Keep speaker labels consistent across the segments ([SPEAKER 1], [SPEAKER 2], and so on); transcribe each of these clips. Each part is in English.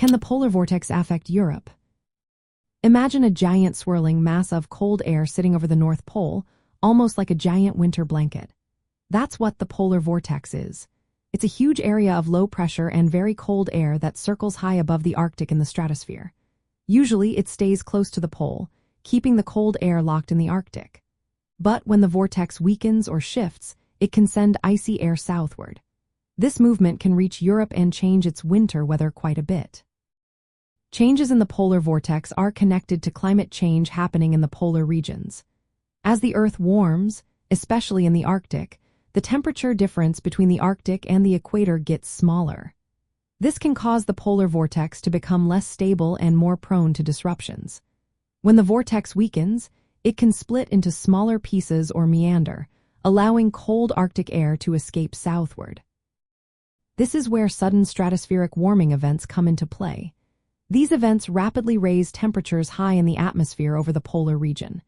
[SPEAKER 1] Can the polar vortex affect Europe? Imagine a giant swirling mass of cold air sitting over the North Pole, almost like a giant winter blanket. That's what the polar vortex is. It's a huge area of low pressure and very cold air that circles high above the Arctic in the stratosphere. Usually it stays close to the pole, keeping the cold air locked in the Arctic. But when the vortex weakens or shifts, it can send icy air southward. This movement can reach Europe and change its winter weather quite a bit. Changes in the polar vortex are connected to climate change happening in the polar regions. As the Earth warms, especially in the Arctic, the temperature difference between the Arctic and the equator gets smaller. This can cause the polar vortex to become less stable and more prone to disruptions. When the vortex weakens, it can split into smaller pieces or meander, allowing cold Arctic air to escape southward. This is where sudden stratospheric warming events come into play. These events rapidly raise temperatures high in the atmosphere over the polar region.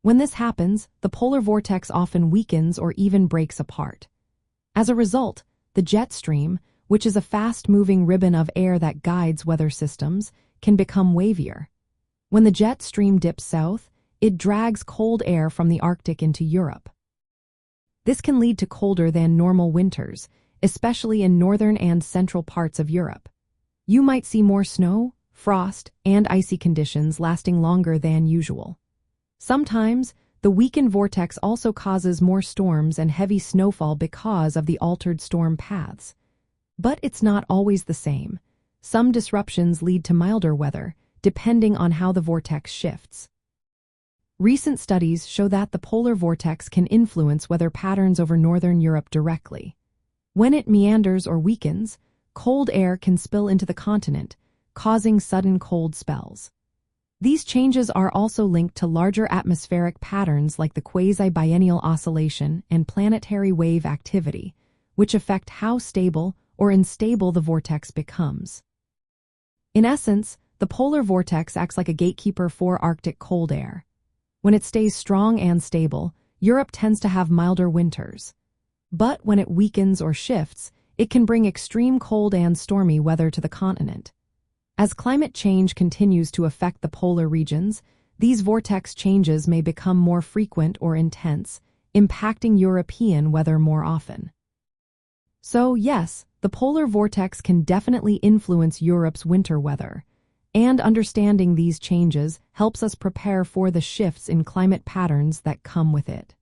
[SPEAKER 1] When this happens, the polar vortex often weakens or even breaks apart. As a result, the jet stream, which is a fast-moving ribbon of air that guides weather systems, can become wavier. When the jet stream dips south, it drags cold air from the Arctic into Europe. This can lead to colder than normal winters, especially in northern and central parts of Europe. You might see more snow, frost, and icy conditions lasting longer than usual. Sometimes, the weakened vortex also causes more storms and heavy snowfall because of the altered storm paths. But it's not always the same. Some disruptions lead to milder weather, depending on how the vortex shifts. Recent studies show that the polar vortex can influence weather patterns over northern Europe directly. When it meanders or weakens, cold air can spill into the continent, causing sudden cold spells. These changes are also linked to larger atmospheric patterns like the quasi-biennial oscillation and planetary wave activity, which affect how stable or unstable the vortex becomes. In essence, the polar vortex acts like a gatekeeper for Arctic cold air. When it stays strong and stable, Europe tends to have milder winters. But when it weakens or shifts, it can bring extreme cold and stormy weather to the continent. As climate change continues to affect the polar regions, these vortex changes may become more frequent or intense, impacting European weather more often. So yes, the polar vortex can definitely influence Europe's winter weather, and understanding these changes helps us prepare for the shifts in climate patterns that come with it.